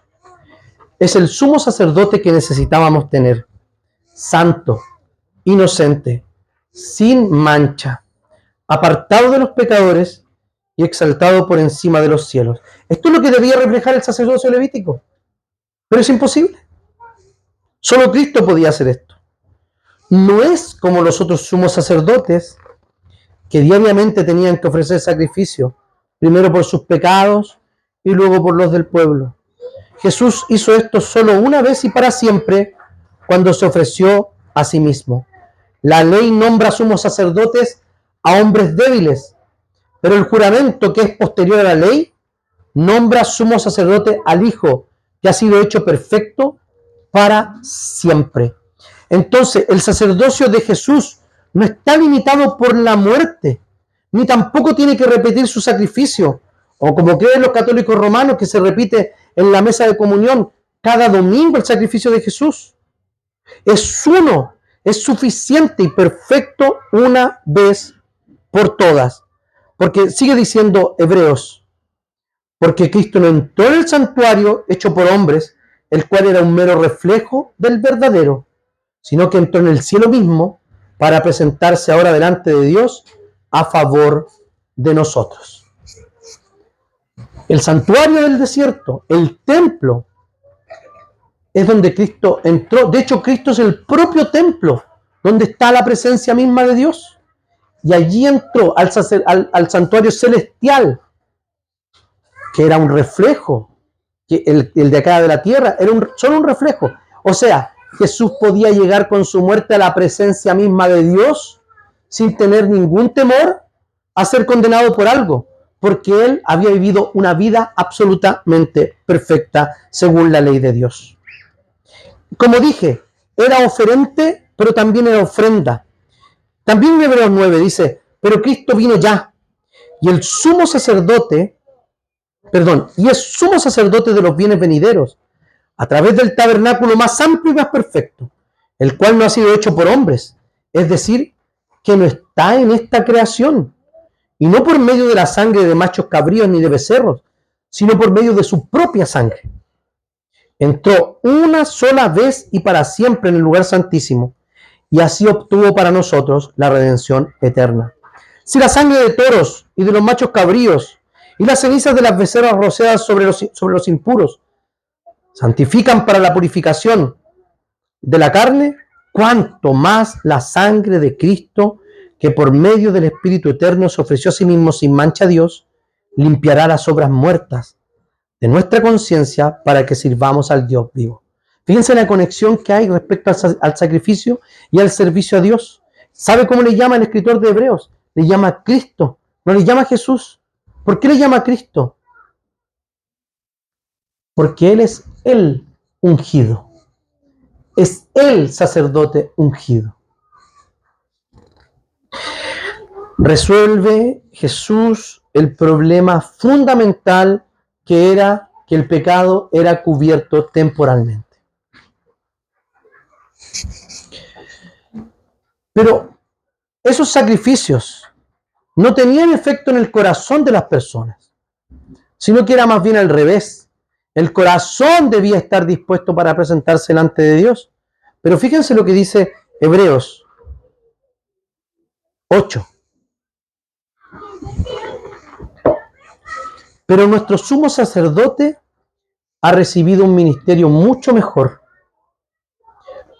es el sumo sacerdote que necesitábamos tener. Santo, inocente, sin mancha, apartado de los pecadores y exaltado por encima de los cielos. Esto es lo que debía reflejar el sacerdocio levítico. Pero es imposible. Solo Cristo podía hacer esto. No es como los otros sumos sacerdotes que diariamente tenían que ofrecer sacrificio, primero por sus pecados y luego por los del pueblo. Jesús hizo esto solo una vez y para siempre cuando se ofreció a sí mismo. La ley nombra sumos sacerdotes a hombres débiles, pero el juramento, que es posterior a la ley, nombra sumo sacerdote al Hijo, que ha sido hecho perfecto para siempre. Entonces, el sacerdocio de Jesús no está limitado por la muerte, ni tampoco tiene que repetir su sacrificio, o como creen los católicos romanos, que se repite en la mesa de comunión cada domingo el sacrificio de Jesús. Es uno, es suficiente y perfecto una vez por todas. Porque sigue diciendo Hebreos, porque Cristo no entró en el santuario hecho por hombres, el cual era un mero reflejo del verdadero, sino que entró en el cielo mismo para presentarse ahora delante de Dios a favor de nosotros. El santuario del desierto, el templo, es donde Cristo entró. De hecho, Cristo es el propio templo, donde está la presencia misma de Dios. Y allí entró al santuario celestial, que era un reflejo, que el de acá de la tierra era solo un reflejo. O sea, Jesús podía llegar con su muerte a la presencia misma de Dios sin tener ningún temor a ser condenado por algo, porque él había vivido una vida absolutamente perfecta según la ley de Dios. Como dije, era oferente, pero también era ofrenda. También en Hebreos 9 dice, pero Cristo vino ya, y el sumo sacerdote, y es sumo sacerdote de los bienes venideros, a través del tabernáculo más amplio y más perfecto, el cual no ha sido hecho por hombres, es decir, que no está en esta creación, y no por medio de la sangre de machos cabríos ni de becerros, sino por medio de su propia sangre. Entró una sola vez y para siempre en el lugar santísimo, y así obtuvo para nosotros la redención eterna. Si la sangre de toros y de los machos cabríos y las cenizas de las becerras rociadas sobre los impuros santifican para la purificación de la carne, cuanto más la sangre de Cristo, que por medio del Espíritu Eterno se ofreció a sí mismo sin mancha a Dios, limpiará las obras muertas de nuestra conciencia para que sirvamos al Dios vivo. Fíjense la conexión que hay respecto al sacrificio y al servicio a Dios. ¿Sabe cómo le llama el escritor de Hebreos? Le llama Cristo, no le llama Jesús. ¿Por qué le llama Cristo? Porque Él es el ungido. Es el sacerdote ungido. Resuelve Jesús el problema fundamental que era que el pecado era cubierto temporalmente. Pero esos sacrificios no tenían efecto en el corazón de las personas, sino que era más bien al revés. El corazón debía estar dispuesto para presentarse delante de Dios. Pero fíjense lo que dice Hebreos 8. Pero nuestro sumo sacerdote ha recibido un ministerio mucho mejor,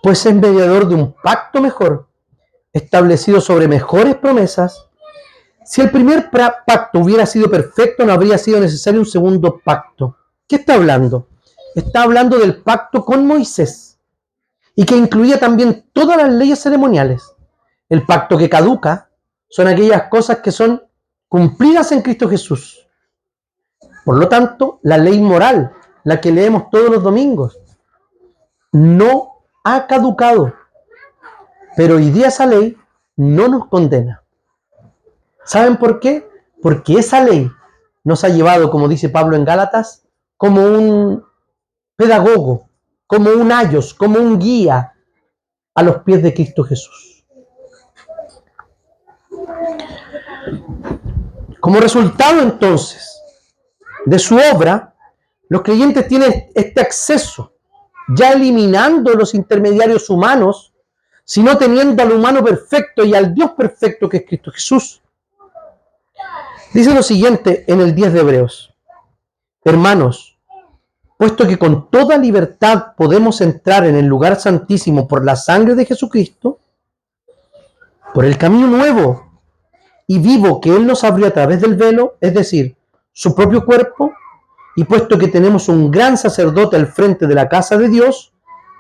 pues es mediador de un pacto mejor, establecido sobre mejores promesas. Si el primer pacto hubiera sido perfecto, no habría sido necesario un segundo pacto. ¿Qué está hablando? Está hablando del pacto con Moisés, y que incluía también todas las leyes ceremoniales. El pacto que caduca son aquellas cosas que son cumplidas en Cristo Jesús. Por lo tanto, la ley moral, la que leemos todos los domingos, no ha caducado. Pero hoy día esa ley no nos condena. ¿Saben por qué? Porque esa ley nos ha llevado, como dice Pablo en Gálatas, como un pedagogo, como un ayos, como un guía a los pies de Cristo Jesús. Como resultado entonces de su obra, los creyentes tienen este acceso, ya eliminando los intermediarios humanos, sino teniendo al humano perfecto y al Dios perfecto que es Cristo Jesús. Dice lo siguiente en el 10 de Hebreos: hermanos, puesto que con toda libertad podemos entrar en el lugar santísimo por la sangre de Jesucristo, por el camino nuevo y vivo que Él nos abrió a través del velo, es decir, su propio cuerpo, y puesto que tenemos un gran sacerdote al frente de la casa de Dios,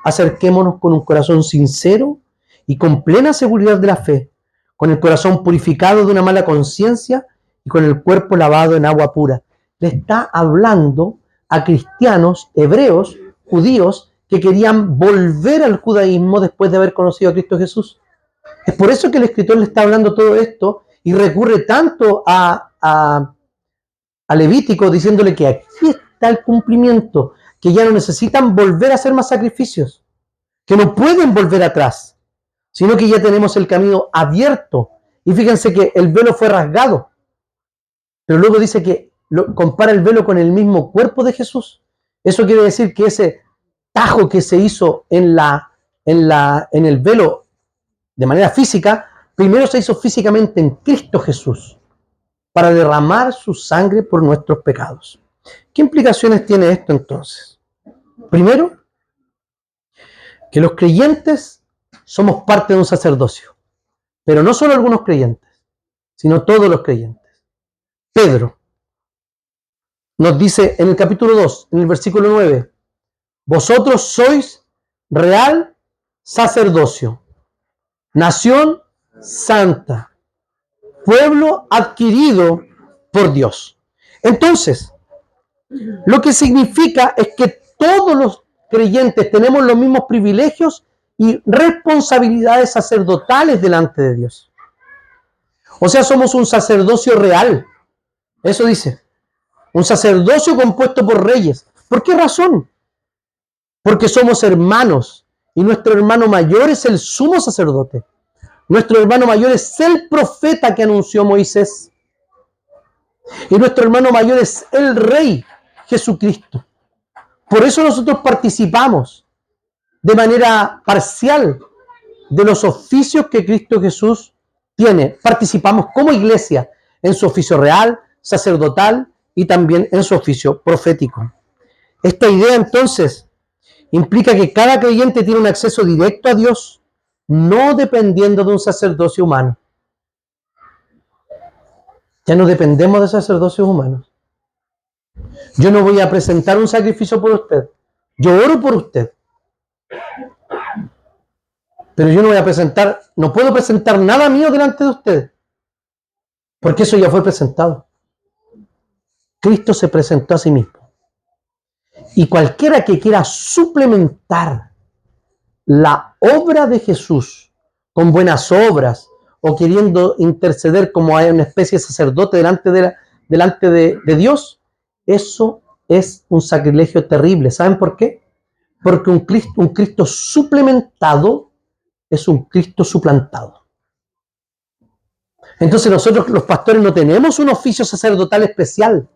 acerquémonos con un corazón sincero y con plena seguridad de la fe, con el corazón purificado de una mala conciencia y con el cuerpo lavado en agua pura. Le está hablando a cristianos, hebreos, judíos, que querían volver al judaísmo después de haber conocido a Cristo Jesús. Es por eso que el escritor le está hablando todo esto y recurre tanto a Levítico, diciéndole que aquí está el cumplimiento, que ya no necesitan volver a hacer más sacrificios, que no pueden volver atrás, sino que ya tenemos el camino abierto. Y fíjense que el velo fue rasgado, pero luego dice que compara el velo con el mismo cuerpo de Jesús. Eso quiere decir que ese tajo que se hizo en el velo de manera física, primero se hizo físicamente en Cristo Jesús, para derramar su sangre por nuestros pecados. ¿Qué implicaciones tiene esto entonces? Primero, que los creyentes somos parte de un sacerdocio, pero no solo algunos creyentes, sino todos los creyentes. Pedro nos dice en el capítulo 2, en el versículo 9, vosotros sois real sacerdocio, nación santa, pueblo adquirido por Dios. Entonces, lo que significa es que todos los creyentes tenemos los mismos privilegios y responsabilidades sacerdotales delante de Dios. O sea, somos un sacerdocio real. Eso dice. Un sacerdocio compuesto por reyes. ¿Por qué razón? Porque somos hermanos y nuestro hermano mayor es el sumo sacerdote. Nuestro hermano mayor es el profeta que anunció Moisés. Y nuestro hermano mayor es el Rey Jesucristo. Por eso nosotros participamos de manera parcial de los oficios que Cristo Jesús tiene. Participamos como iglesia en su oficio real, sacerdotal y también en su oficio profético. Esta idea entonces implica que cada creyente tiene un acceso directo a Dios, no dependiendo de un sacerdocio humano. Ya no dependemos de sacerdocios humanos. Yo no voy a presentar un sacrificio por usted. Yo oro por usted. Pero yo no voy a presentar, no puedo presentar nada mío delante de usted. Porque eso ya fue presentado. Cristo se presentó a sí mismo. Y cualquiera que quiera suplementar la obra de Jesús con buenas obras o queriendo interceder como una especie de sacerdote delante de Dios, eso es un sacrilegio terrible. ¿Saben por qué? Porque un Cristo suplementado es un Cristo suplantado. Entonces nosotros los pastores no tenemos un oficio sacerdotal especial.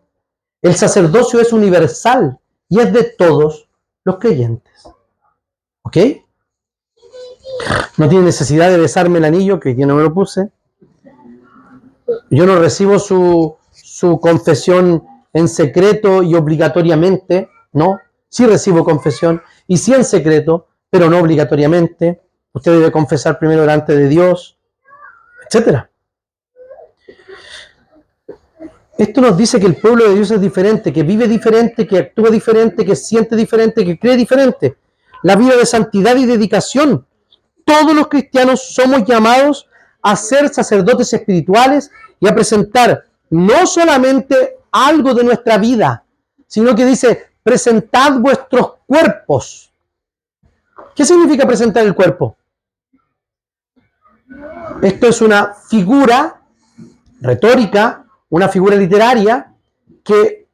El sacerdocio es universal y es de todos los creyentes. ¿Ok? No tiene necesidad de besarme el anillo, que yo no me lo puse. Yo no recibo su confesión en secreto y obligatoriamente, no. Sí recibo confesión y sí en secreto, pero no obligatoriamente. Usted debe confesar primero delante de Dios, etc. Esto nos dice que el pueblo de Dios es diferente, que vive diferente, que actúa diferente, que siente diferente, que cree diferente. La vida de santidad y dedicación. Todos los cristianos somos llamados a ser sacerdotes espirituales y a presentar no solamente algo de nuestra vida, sino que dice, presentad vuestros cuerpos. ¿Qué significa presentar el cuerpo? Esto es una figura retórica, una figura literaria que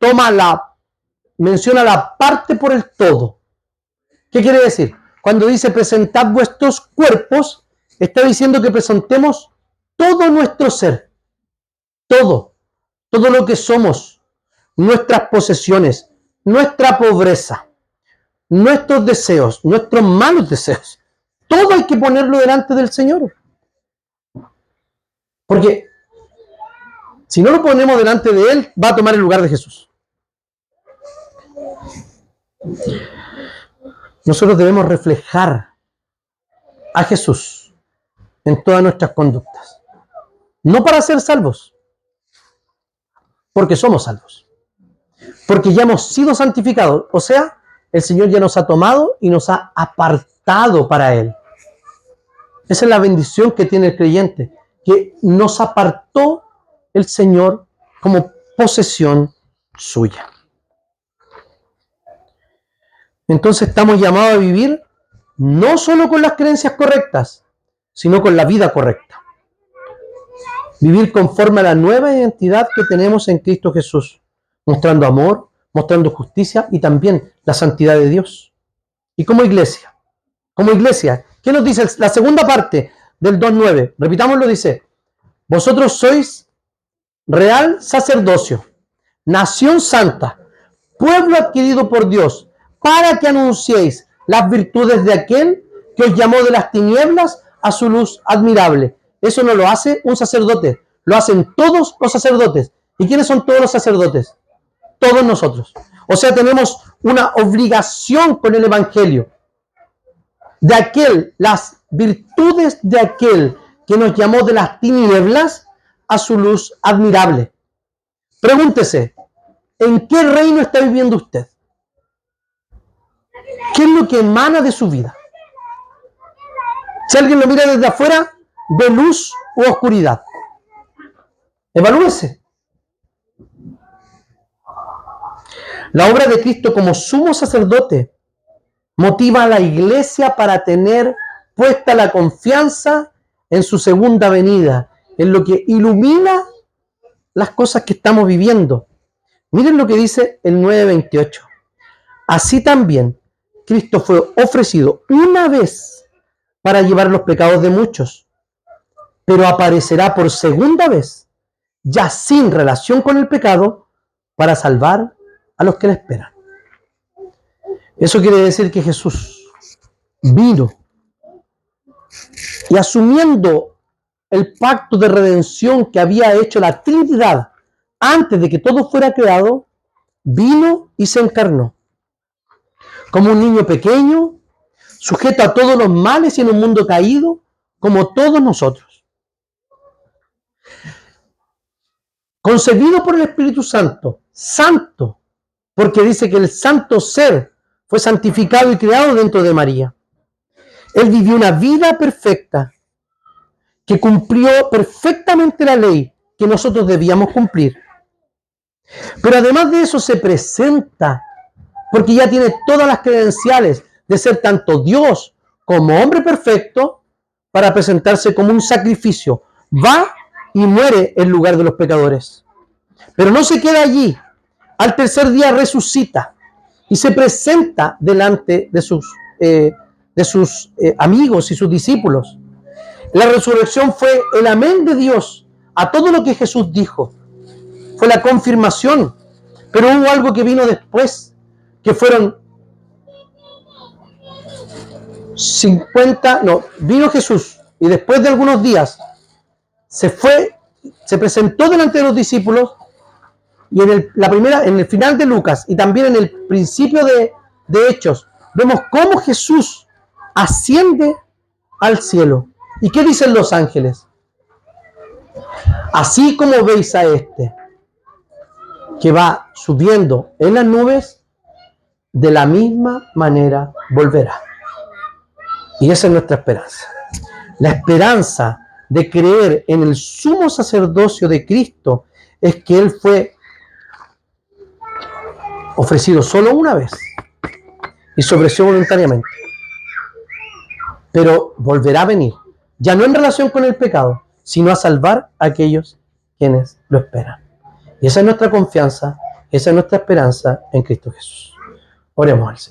menciona la parte por el todo. ¿Qué quiere decir? Cuando dice presentad vuestros cuerpos, está diciendo que presentemos todo nuestro ser, todo lo que somos, nuestras posesiones, nuestra pobreza, nuestros deseos, nuestros malos deseos. Todo hay que ponerlo delante del Señor. Porque si no lo ponemos delante de Él, va a tomar el lugar de Jesús. Nosotros debemos reflejar a Jesús en todas nuestras conductas. No para ser salvos, porque somos salvos. Porque ya hemos sido santificados. O sea, el Señor ya nos ha tomado y nos ha apartado para Él. Esa es la bendición que tiene el creyente, que nos apartó el Señor como posesión suya. Entonces estamos llamados a vivir no solo con las creencias correctas, sino con la vida correcta. Vivir conforme a la nueva identidad que tenemos en Cristo Jesús, mostrando amor, mostrando justicia y también la santidad de Dios. Y como iglesia, ¿qué nos dice la segunda parte del 2.9? Repitámoslo, dice, vosotros sois real sacerdocio, nación santa, pueblo adquirido por Dios, para que anunciéis las virtudes de aquel que os llamó de las tinieblas a su luz admirable. Eso no lo hace un sacerdote, lo hacen todos los sacerdotes. ¿Y quiénes son todos los sacerdotes? Todos nosotros. O sea, tenemos una obligación con el Evangelio. Las virtudes de aquel que nos llamó de las tinieblas a su luz admirable. Pregúntese, ¿en qué reino está viviendo usted? ¿Qué es lo que emana de su vida? Si alguien lo mira desde afuera, ¿ve luz o oscuridad? Evalúese. La obra de Cristo como sumo sacerdote motiva a la iglesia para tener puesta la confianza en su segunda venida, en lo que ilumina las cosas que estamos viviendo. Miren lo que dice el 9:28. Así también, Cristo fue ofrecido una vez para llevar los pecados de muchos, pero aparecerá por segunda vez, ya sin relación con el pecado, para salvar a los que le esperan. Eso quiere decir que Jesús vino y, asumiendo el pacto de redención que había hecho la Trinidad antes de que todo fuera creado, vino y se encarnó como un niño pequeño, sujeto a todos los males y en un mundo caído, como todos nosotros. Concebido por el Espíritu Santo, santo, porque dice que el santo ser fue santificado y creado dentro de María. Él vivió una vida perfecta, que cumplió perfectamente la ley que nosotros debíamos cumplir. Pero además de eso se presenta, porque ya tiene todas las credenciales de ser tanto Dios como hombre perfecto, para presentarse como un sacrificio. Va y muere en lugar de los pecadores. Pero no se queda allí. Al tercer día resucita y se presenta delante de sus amigos y sus discípulos. La resurrección fue el amén de Dios a todo lo que Jesús dijo. Fue la confirmación. Pero hubo algo que vino después, que fueron vino Jesús y después de algunos días se presentó delante de los discípulos, y en el final de Lucas y también en el principio de Hechos, vemos cómo Jesús asciende al cielo. ¿Y qué dicen los ángeles? Así como veis a este que va subiendo en las nubes, de la misma manera volverá. Y esa es nuestra esperanza. La esperanza de creer en el sumo sacerdocio de Cristo es que Él fue ofrecido solo una vez y se ofreció voluntariamente. Pero volverá a venir, ya no en relación con el pecado, sino a salvar a aquellos quienes lo esperan. Y esa es nuestra confianza, esa es nuestra esperanza en Cristo Jesús. Oremos al Señor.